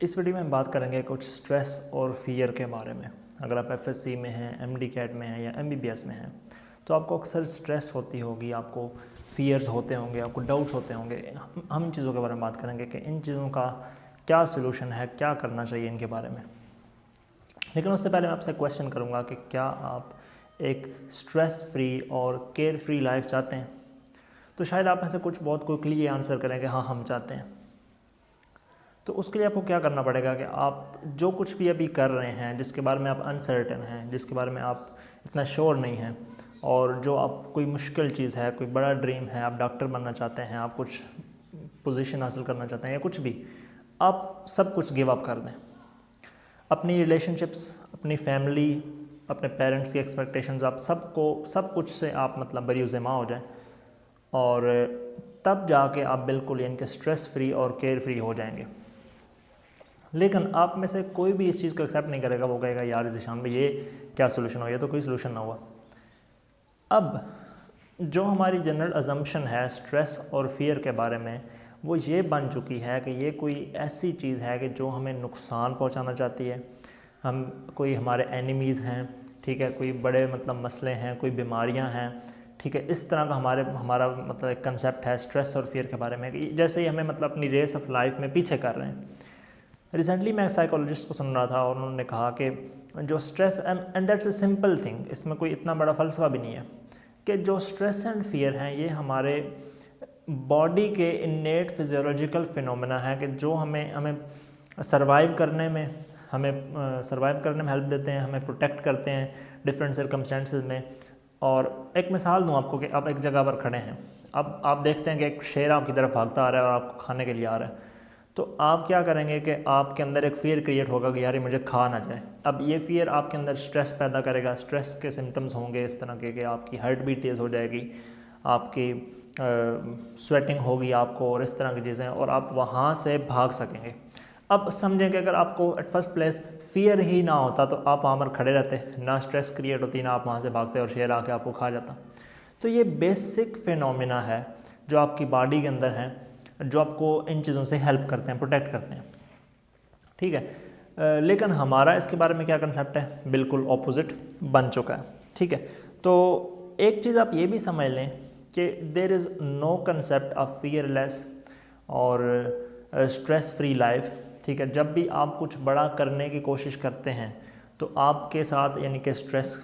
इस वीडियो में हम बात करेंगे कुछ स्ट्रेस और फियर के बारे में। अगर आप एफएससी में हैं, एमडी कैट में हैं या एमबीबीएस में हैं तो आपको अक्सर स्ट्रेस होती होगी, आपको फियर्स होते होंगे, आपको डाउट्स होते होंगे। हम इन चीज़ों के बारे में बात करेंगे कि इन चीज़ों का क्या सोल्यूशन है, क्या करना चाहिए इनके बारे में। लेकिन उससे पहले मैं आपसे क्वेश्चन करूँगा कि क्या आप एक स्ट्रेस फ्री और केयर फ्री लाइफ चाहते हैं? तो शायद आप में से कुछ बहुत क्विकली ये आंसर करें कि हाँ हम चाहते हैं। तो उसके लिए आपको क्या करना पड़ेगा कि आप जो कुछ भी अभी कर रहे हैं, जिसके बारे में आप अनसर्टेन हैं, जिसके बारे में आप इतना श्योर नहीं हैं, और जो आप कोई मुश्किल चीज़ है, कोई बड़ा ड्रीम है, आप डॉक्टर बनना चाहते हैं, आप कुछ पोजीशन हासिल करना चाहते हैं या कुछ भी, आप सब कुछ गिव अप कर दें। अपनी रिलेशनशिप्स, अपनी फैमिली, अपने पेरेंट्स की एक्सपेक्टेशंस, आप सब कुछ से आप मतलब बरीउज़्ज़मा हो जाएं, और तब जाके आप बिल्कुल यानी कि स्ट्रेस फ्री और केयर फ्री हो जाएंगे। लेकिन आप में से कोई भी इस चीज़ को एक्सेप्ट नहीं करेगा, वो कहेगा यार ज़ीशान भाई ये क्या सोल्यूशन हो, ये तो कोई सोल्यूशन ना हुआ। अब जो हमारी जनरल अजम्पशन है स्ट्रेस और फियर के बारे में, वो ये बन चुकी है कि ये कोई ऐसी चीज़ है कि जो हमें नुकसान पहुंचाना चाहती है। हम कोई हमारे एनिमीज़ हैं, ठीक है, कोई बड़े मतलब मसले हैं, कोई बीमारियां हैं, ठीक है। इस तरह का हमारा मतलब एक कंसेप्ट है स्ट्रेस और फियर के बारे में, कि जैसे ही हमें मतलब अपनी रेस ऑफ लाइफ में पीछे कर रहे हैं। रिसेंटली मैं साइकोलॉजिस्ट को सुन रहा था और उन्होंने कहा कि जो stress and that's a simple thing, इसमें कोई इतना बड़ा फ़लसफ़ा भी नहीं है, कि जो स्ट्रेस एंड फियर हैं ये हमारे बॉडी के इन्नेट फिजियोलॉजिकल फिनोमेना है कि जो हमें सर्वाइव करने में हेल्प देते हैं, हमें प्रोटेक्ट करते हैं डिफरेंट सर्कमस्टेंसेस में। और एक मिसाल दूँ आपको कि आप एक जगह पर खड़े हैं, अब आप देखते हैं कि एक शेर आपकी तरफ भागता आ रहा है और आपको खाने के लिए आ रहा है, तो आप क्या करेंगे कि आपके अंदर एक फ़ियर क्रिएट होगा कि यार ये मुझे खा ना जाए। अब ये फ़ियर आपके अंदर स्ट्रेस पैदा करेगा, स्ट्रेस के सिम्टम्स होंगे इस तरह के कि आपकी हार्ट बीट तेज़ हो जाएगी, आपकी स्वेटिंग होगी आपको, और इस तरह की चीज़ें, और आप वहाँ से भाग सकेंगे। अब समझें कि अगर आपको एट फर्स्ट प्लेस फ़ियर ही ना होता तो आप वहाँ पर खड़े रहते, ना स्ट्रेस क्रिएट होती, ना आप वहाँ से भागते और शेर आके आपको खा जाता। तो ये बेसिक फिनोमिना है जो आपकी बॉडी के अंदर है, जो आपको इन चीज़ों से हेल्प करते हैं, प्रोटेक्ट करते हैं, ठीक है। लेकिन हमारा इसके बारे में क्या कंसेप्ट है, बिल्कुल ऑपोजिट बन चुका है, ठीक है। तो एक चीज़ आप ये भी समझ लें कि there is no concept of fearless और स्ट्रेस फ्री लाइफ, ठीक है। जब भी आप कुछ बड़ा करने की कोशिश करते हैं तो आपके साथ यानी कि स्ट्रेस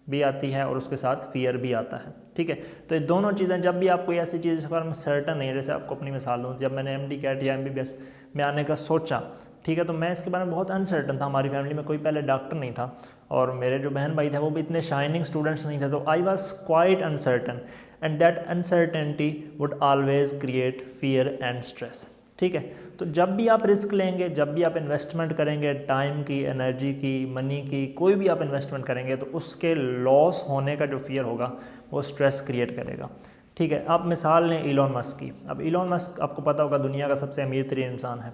भी आती है और उसके साथ फियर भी आता है, ठीक है। तो ये दोनों चीज़ें, जब भी आप कोई ऐसी चीज़ जिस पर मैं सर्टन नहीं है, जैसे आपको अपनी मिसाल दूँ, जब मैंने एमडी कैट या एमबीबीएस में आने का सोचा, ठीक है, तो मैं इसके बारे में बहुत अनसर्टन था। हमारी फैमिली में कोई पहले डॉक्टर नहीं था और मेरे जो बहन भाई थे वो भी इतने शाइनिंग स्टूडेंट्स नहीं थे, तो I was quite uncertain and that uncertainty would always create fear and stress, ठीक है। तो जब भी आप रिस्क लेंगे, जब भी आप इन्वेस्टमेंट करेंगे, टाइम की, एनर्जी की, मनी की, कोई भी आप इन्वेस्टमेंट करेंगे, तो उसके लॉस होने का जो फियर होगा वो स्ट्रेस क्रिएट करेगा, ठीक है। आप मिसाल लें इलॉन मस्क की। अब इलॉन मस्क आपको पता होगा दुनिया का सबसे अमीर तरीन इंसान है।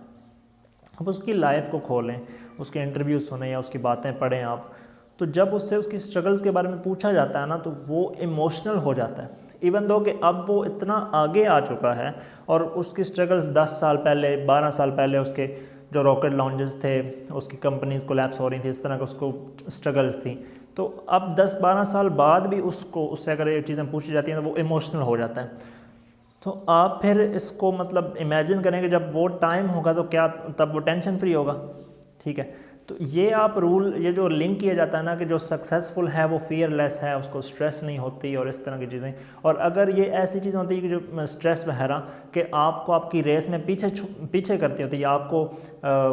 अब उसकी लाइफ को खोलें, उसके इंटरव्यू सुने या उसकी बातें पढ़ें आप, तो जब उससे उसकी स्ट्रगल्स के बारे में पूछा जाता है ना, तो वो इमोशनल हो जाता है, इवन दो कि अब वो इतना आगे आ चुका है और उसकी स्ट्रगल्स 10 साल पहले, 12 साल पहले उसके जो रॉकेट लॉन्चेस थे, उसकी कंपनीज कोलैप्स हो रही थी, इस तरह का उसको स्ट्रगल्स थी। तो अब 10-12 साल बाद भी उससे अगर ये चीज़ें पूछी जाती हैं तो वो इमोशनल हो जाता है। तो आप फिर इसको मतलब इमेजिन करेंगे जब वो टाइम होगा तो क्या तब वो टेंशन फ्री होगा, ठीक है। तो ये आप रूल, ये जो लिंक किया जाता है ना कि जो सक्सेसफुल है वो फियरलेस है, उसको स्ट्रेस नहीं होती और इस तरह की चीज़ें। और अगर ये ऐसी चीज़ होती है कि जो स्ट्रेस वगैरह कि आपको आपकी रेस में पीछे करती होती है, या आपको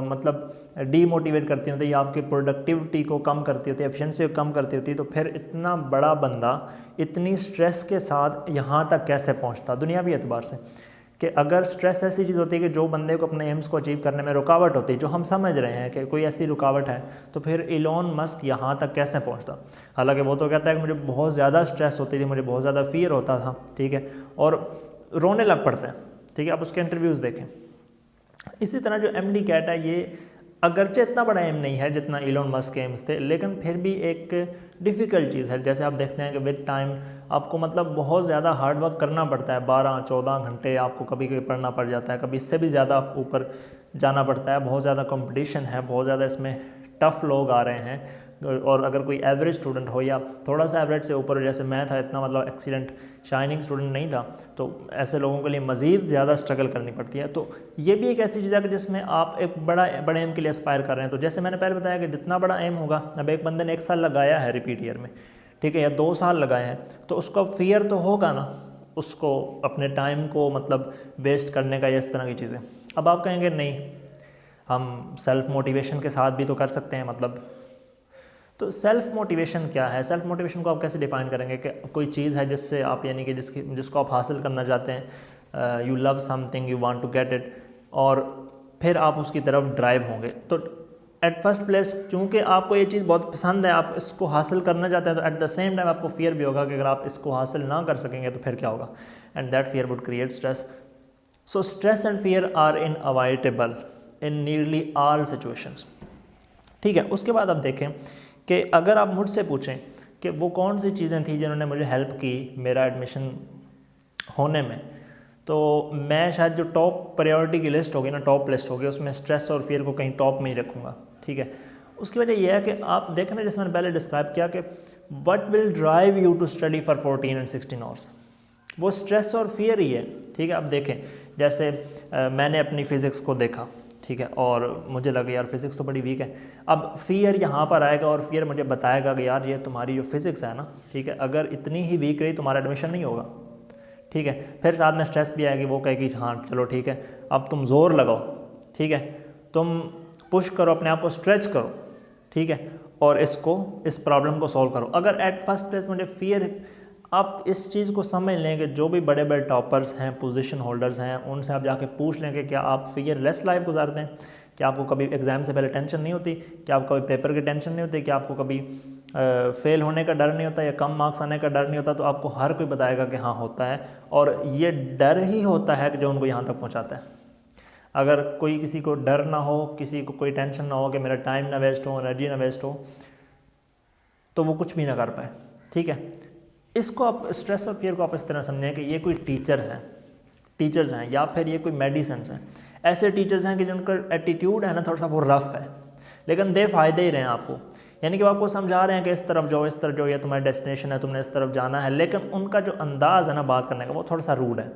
मतलब डीमोटिवेट करती होती है, या आपकी प्रोडक्टिविटी को कम करती होती है, एफिशिएंसी को कम करती होती है, तो फिर इतना बड़ा बंदा इतनी स्ट्रेस के साथ यहाँ तक कैसे पहुँचता दुनियावी एतबार से। कि अगर स्ट्रेस ऐसी चीज़ होती है कि जो बंदे को अपने एम्स को अचीव करने में रुकावट होती है, जो हम समझ रहे हैं कि कोई ऐसी रुकावट है, तो फिर इलॉन मस्क यहाँ तक कैसे पहुँचता। हालांकि वो तो कहता है कि मुझे बहुत ज़्यादा स्ट्रेस होती थी, मुझे बहुत ज़्यादा फियर होता था, ठीक है, और रोने लग पड़ते हैं, ठीक है। आप उसके इंटरव्यूज़ देखें। इसी तरह जो एमडी कैट है, ये अगरचे इतना बड़ा एम नहीं है जितना इलोन मस्क के एम्स थे, लेकिन फिर भी एक डिफ़िकल्ट चीज़ है। जैसे आप देखते हैं कि विद टाइम आपको मतलब बहुत ज़्यादा हार्ड वर्क करना पड़ता है, 12-14 घंटे आपको कभी कभी पढ़ना पड़ जाता है, कभी इससे भी ज़्यादा ऊपर जाना पड़ता है। बहुत ज़्यादा कंपटीशन है, बहुत ज़्यादा इसमें टफ़ लोग आ रहे हैं। और अगर कोई एवरेज स्टूडेंट हो या थोड़ा सा एवरेज से ऊपर, जैसे मैं था, इतना मतलब एक्सीलेंट शाइनिंग स्टूडेंट नहीं था, तो ऐसे लोगों के लिए मज़ीद ज़्यादा स्ट्रगल करनी पड़ती है। तो ये भी एक ऐसी चीज़ है कि जिसमें आप एक बड़े एम के लिए एस्पायर कर रहे हैं। तो जैसे मैंने पहले बताया कि जितना बड़ा एम होगा, अब एक बंदे ने 1 साल लगाया है रिपीट ईयर में, ठीक है, या 2 साल लगाए हैं, तो उसका फियर तो होगा ना, उसको अपने टाइम को मतलब वेस्ट करने का या इस तरह की चीज़ें। अब आप कहेंगे नहीं, हम सेल्फ़ मोटिवेशन के साथ भी तो कर सकते हैं, मतलब तो सेल्फ़ मोटिवेशन क्या है? सेल्फ़ मोटिवेशन को आप कैसे डिफ़ाइन करेंगे कि कोई चीज़ है जिससे आप यानी कि जिसको आप हासिल करना चाहते हैं, you love something, you want to get it, और फिर आप उसकी तरफ ड्राइव होंगे। तो एट फर्स्ट प्लेस चूँकि आपको ये चीज़ बहुत पसंद है, आप इसको हासिल करना चाहते हैं, तो एट द सेम टाइम आपको फियर भी होगा कि अगर आप इसको हासिल ना कर सकेंगे तो फिर क्या होगा, and that fear would create stress. So stress and fear are unavoidable in nearly all situations, ठीक है। उसके बाद आप देखें कि अगर आप मुझसे पूछें कि वो कौन सी चीज़ें थी जिन्होंने मुझे हेल्प की मेरा एडमिशन होने में, तो मैं शायद जो टॉप प्रायोरिटी की लिस्ट होगी ना, टॉप लिस्ट होगी, उसमें स्ट्रेस और फियर को कहीं टॉप में ही रखूँगा, ठीक है। उसकी वजह यह है कि आप देखें ना, जैसे मैंने पहले डिस्क्राइब किया कि what will drive you to study for 14 and 16 hours, वो स्ट्रेस और फियर ही है, ठीक है। अब देखें, जैसे मैंने अपनी फ़िज़िक्स को देखा, ठीक है, और मुझे लगा यार फिज़िक्स तो बड़ी वीक है। अब फियर यहाँ पर आएगा और फियर मुझे बताएगा कि यार ये तुम्हारी जो फिज़िक्स है ना, ठीक है, अगर इतनी ही वीक रही तुम्हारा एडमिशन नहीं होगा, ठीक है। फिर साथ में स्ट्रेस भी आएगी, वो कहेगी हाँ चलो ठीक है, अब तुम ज़ोर लगाओ, ठीक है, तुम पुश करो, अपने आप को स्ट्रेच करो, ठीक है, और इस प्रॉब्लम को सॉल्व करो। अगर एट फर्स्ट प्लेस मुझे फियर, आप इस चीज़ को समझ लें कि जो भी बड़े बड़े टॉपर्स हैं, पोजीशन होल्डर्स हैं, उनसे आप जाके पूछ लें कि क्या आप फियरलेस लाइफ गुजारते हैं, क्या आपको कभी एग्ज़ाम से पहले टेंशन नहीं होती, क्या आपको कभी पेपर की टेंशन नहीं होती, क्या आपको कभी फेल होने का डर नहीं होता या कम मार्क्स आने का डर नहीं होता। तो आपको हर कोई बताएगा कि हाँ होता है, और ये डर ही होता है कि जो उनको यहाँ तक पहुँचाता है। अगर कोई किसी को डर ना हो, किसी को कोई टेंशन ना हो कि मेरा टाइम ना वेस्ट हो, एनर्जी ना वेस्ट हो, तो वो कुछ भी ना कर पाए, ठीक है। इसको आप स्ट्रेस और फियर को आप इस तरह समझें कि ये कोई टीचर्स हैं या फिर ये कोई मेडिसिन हैं। ऐसे टीचर्स हैं कि जिनका एटीट्यूड है ना थोड़ा सा वो रफ़ है, लेकिन दे फ़ायदे ही रहे हैं आपको, यानी कि वो आपको समझा रहे हैं कि इस तरफ जाओ, इस तरफ जाओ, ये तुम्हारी डेस्टिनेशन है, तुमने इस तरफ जाना है, लेकिन उनका जो अंदाज़ है ना बात करने का वो थोड़ा सा रूड है।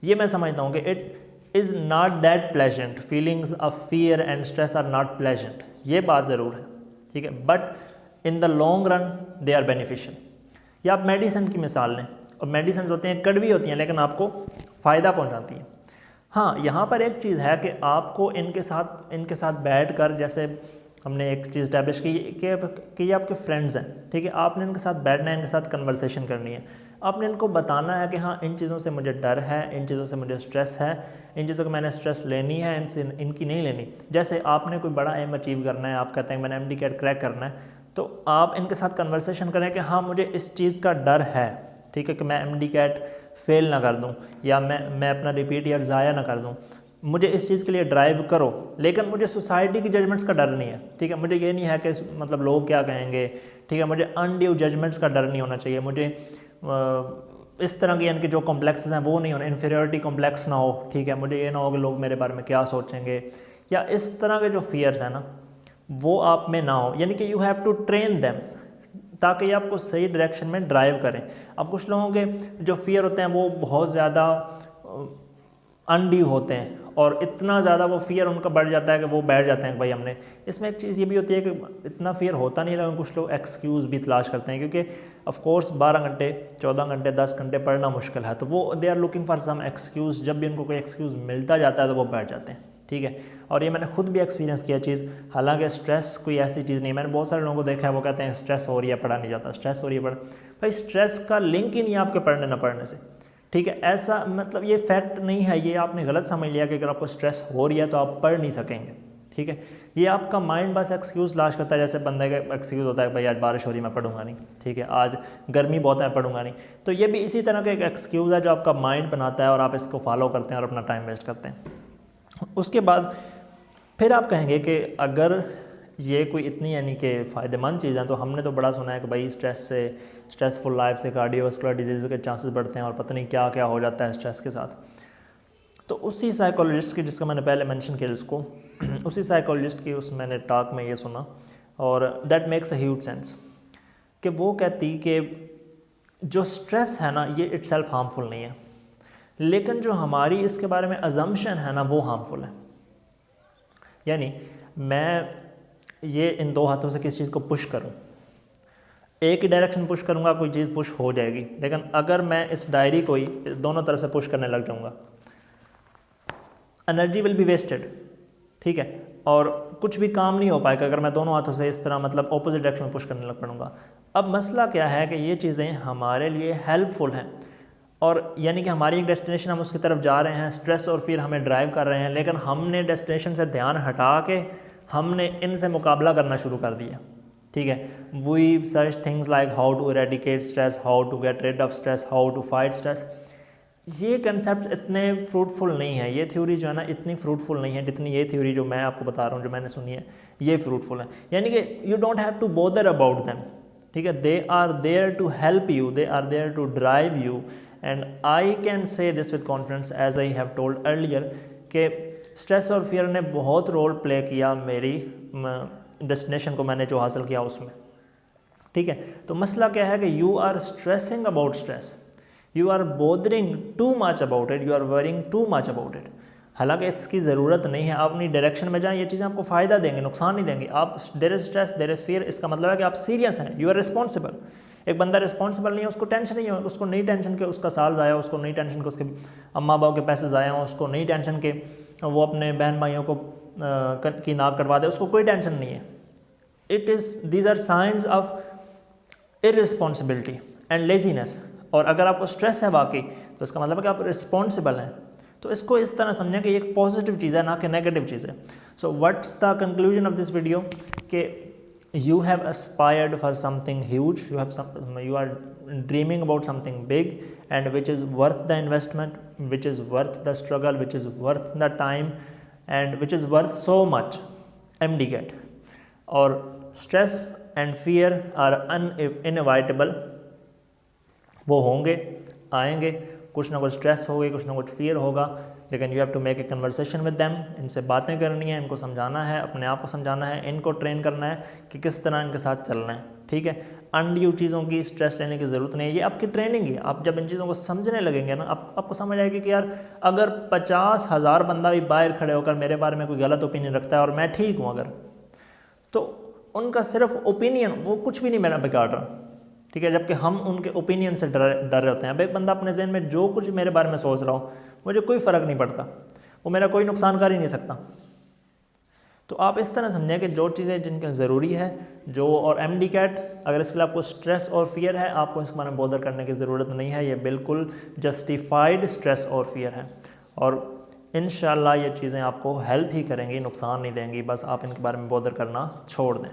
ये मैं समझता हूँ कि it is not that pleasant, feelings of fear and stress are not pleasant, ये बात ज़रूर है, ठीक है, but in the long run they are beneficial. या आप मेडिसिन की मिसाल लें, और मेडिसिन होती हैं कड़वी होती हैं लेकिन आपको फ़ायदा पहुंचाती हैं। हाँ, यहाँ पर एक चीज़ है कि आपको इनके साथ बैठ कर, जैसे हमने एक चीज़ स्टैब्लिश की कि ये आपके फ्रेंड्स हैं, ठीक है, आपने इनके साथ बैठना है, इनके साथ कन्वर्सेशन करनी है, आपने इनको बताना है कि हाँ इन चीज़ों से मुझे डर है, इन चीज़ों से मुझे स्ट्रेस है, इन चीज़ों को मैंने स्ट्रेस लेनी है, इनकी नहीं लेनी। जैसे आपने कोई बड़ा एम अचीव करना है, आप कहते हैं मैंने MD कैट क्रैक करना है, तो आप इनके साथ कन्वर्सेशन करें कि हाँ मुझे इस चीज़ का डर है, ठीक है, कि मैं MD कैट फेल ना कर दूं या मैं अपना रिपीट ईयर ज़ाया ना कर दूं, मुझे इस चीज़ के लिए ड्राइव करो। लेकिन मुझे सोसाइटी की जजमेंट्स का डर नहीं है, ठीक है, मुझे ये नहीं है कि मतलब लोग क्या कहेंगे, ठीक है, मुझे अनड्यू जजमेंट्स का डर नहीं होना चाहिए, मुझे इस तरह के इनके जो कॉम्प्लेक्सेस हैं वो नहीं होने, इन्फीरियरिटी कॉम्प्लेक्स ना हो, ठीक है, मुझे ये ना हो कि लोग मेरे बारे में क्या सोचेंगे, या इस तरह के जो फियर्स हैं ना वो आप में ना हो। यानी कि you have to train them ताकि ये आपको सही डायरेक्शन में ड्राइव करें। अब कुछ लोगों के जो फियर होते हैं वो बहुत ज़्यादा अनड्यू होते हैं और इतना ज़्यादा वो फियर उनका बढ़ जाता है कि वो बैठ जाते हैं कि भाई हमने। इसमें एक चीज़ ये भी होती है कि इतना फियर होता नहीं, लेकिन कुछ लोग एक्सक्यूज़ भी तलाश करते हैं, क्योंकि ऑफ कोर्स 12 घंटे 14 घंटे 10 घंटे पढ़ना मुश्किल है, तो वो they are looking for some excuse. जब भी उनको कोई एक्सक्यूज़ मिलता जाता है तो वो बैठ जाते हैं, ठीक है। और ये मैंने खुद भी एक्सपीरियंस किया चीज़। हालांकि स्ट्रेस कोई ऐसी चीज़ नहीं, मैंने बहुत सारे लोगों को देखा है वो कहते हैं स्ट्रेस हो रही है पढ़ा नहीं जाता, स्ट्रेस हो रही है भाई स्ट्रेस का लिंक ही नहीं है आपके पढ़ने ना पढ़ने से, ठीक है। ऐसा मतलब ये फैक्ट नहीं है, ये आपने गलत समझ लिया कि अगर आपको स्ट्रेस हो रही है तो आप पढ़ नहीं सकेंगे, ठीक है। ये आपका माइंड बस एक्सक्यूज़ लाश करता है। जैसे बंदे का एक्सक्यूज़ होता है भाई आज बारिश हो रही है मैं पढ़ूंगा नहीं, ठीक है, आज गर्मी बहुत है पढ़ूंगा नहीं। तो ये भी इसी तरह का एक एक्सक्यूज़ है जो आपका माइंड बनाता है और आप इसको फॉलो करते हैं और अपना टाइम वेस्ट करते हैं। उसके बाद फिर आप कहेंगे कि अगर ये कोई इतनी यानी कि फ़ायदेमंद चीज़ है, तो हमने तो बड़ा सुना है कि भाई स्ट्रेस से, स्ट्रेसफुल लाइफ से कार्डियोवास्कुलर डिजीज़ के चांसेस बढ़ते हैं और पता नहीं क्या क्या हो जाता है स्ट्रेस के साथ। तो उसी साइकोलॉजिस्ट की, जिसका मैंने पहले मेंशन किया जिसको उसी साइकोलॉजिस्ट की उस मैंने टॉक में ये सुना, और that makes a huge sense, कि वो कहती कि जो स्ट्रेस है ना ये इटसेल्फ हार्मफुल नहीं है, लेकिन जो हमारी इसके बारे में अजम्पशन है ना वो हार्मफुल है। यानी मैं ये इन दो हाथों से किस चीज़ को पुश करूं, एक ही डायरेक्शन पुश करूंगा कोई चीज़ पुश हो जाएगी, लेकिन अगर मैं इस डायरी को ही दोनों तरफ से पुश करने लग जाऊंगा, एनर्जी विल बी वेस्टेड, ठीक है, और कुछ भी काम नहीं हो पाएगा अगर मैं दोनों हाथों से इस तरह मतलब ऑपोजिट डायरेक्शन में पुश करने लग पड़ूंगा। अब मसला क्या है कि ये चीज़ें हमारे लिए हेल्पफुल हैं, और यानी कि हमारी एक डेस्टिनेशन, हम उसकी तरफ जा रहे हैं, स्ट्रेस और फिर हमें ड्राइव कर रहे हैं, लेकिन हमने डेस्टिनेशन से ध्यान हटा के हमने इनसे मुकाबला करना शुरू कर दिया, ठीक है। We search things like how to eradicate stress, how to get rid of stress, how to fight stress. ये कंसेप्ट इतने फ्रूटफुल नहीं है, ये थ्योरी जो है ना इतनी फ्रूटफुल नहीं है जितनी ये थ्योरी जो मैं आपको बता रहा हूँ, जो मैंने सुनी है, ये फ्रूटफुल है। यानी कि you don't have to bother about them, ठीक है, they are there to help you, they are there to drive you, and I can say this with confidence as I have told earlier कि stress और fear ने बहुत role play किया मेरी destination को मैंने जो हासिल किया उसमें, ठीक है। तो मसला क्या है कि you are stressing about stress, you are bothering too much about it, you are worrying too much about it. हालांकि इसकी ज़रूरत नहीं है, आप अपनी डायरेक्शन में जाएं, ये चीज़ें आपको फ़ायदा देंगे, नुकसान नहीं देंगे। आप there is stress, there is fear, इसका मतलब है कि आप सीरियस हैं, यू आर रिस्पॉन्सिबल। एक बंदा रिस्पॉन्सिबल नहीं है, उसको टेंशन नहीं है, उसको नहीं टेंशन के उसका साल ज़ाया, उसको नहीं टेंशन के उसके अम्मा बाप के पैसे ज़ाया हों, उसको नहीं टेंशन के वो अपने बहन भाइयों को की नाक कटवा दे, उसको कोई टेंशन नहीं है। It is these are science of irresponsibility and laziness. और अगर आपको स्ट्रेस है वाकई, तो इसका मतलब है कि आप रिस्पॉन्सिबल हैं। तो इसको इस तरह समझें कि एक पॉजिटिव चीज़ है, ना कि नेगेटिव चीज़ है। So what's the conclusion of this video, कि you have aspired for something huge, you are dreaming about something big, and which is worth the investment, which is worth the struggle, which is worth the time, and which is worth so much. MDCAT और stress and fear are inevitable, वो होंगे, आएंगे, कुछ ना कुछ stress होगी, कुछ ना कुछ फियर होगा, लेकिन you have to make a conversation with them. इनसे बातें करनी है, इनको समझाना है, अपने आप को समझाना है, इनको ट्रेन करना है कि किस तरह इनके साथ चलना है, ठीक है। अनड्यू चीज़ों की स्ट्रेस लेने की ज़रूरत नहीं है, ये आपकी ट्रेनिंग है। आप जब इन चीज़ों को समझने लगेंगे ना, आपको समझ आएगी कि यार अगर 50,000 बंदा भी बाहर खड़े होकर मेरे बारे में कोई गलत ओपिनियन रखता है और मैं ठीक हूँ अगर, तो उनका सिर्फ ओपिनियन, वो कुछ भी नहीं मेरा बिगाड़ रहा, ठीक है। जबकि हम उनके ओपिनियन से डर रहे होते हैं। अब एक बंदा अपने जहन में जो कुछ मेरे बारे में सोच रहा हो, मुझे कोई फ़र्क नहीं पड़ता, वो मेरा कोई नुकसान कर ही नहीं सकता। तो आप इस तरह समझें कि जो चीज़ें जिनके ज़रूरी है, जो और MDCAT, अगर इसके लिए आपको स्ट्रेस और फियर है, आपको इसके बारे में बॉदर करने की ज़रूरत नहीं है। ये बिल्कुल जस्टिफाइड स्ट्रेस और फियर है, और इंशाल्लाह ये चीज़ें आपको हेल्प ही करेंगी, नुकसान नहीं देंगी। बस आप इनके बारे में बॉदर करना छोड़ दें।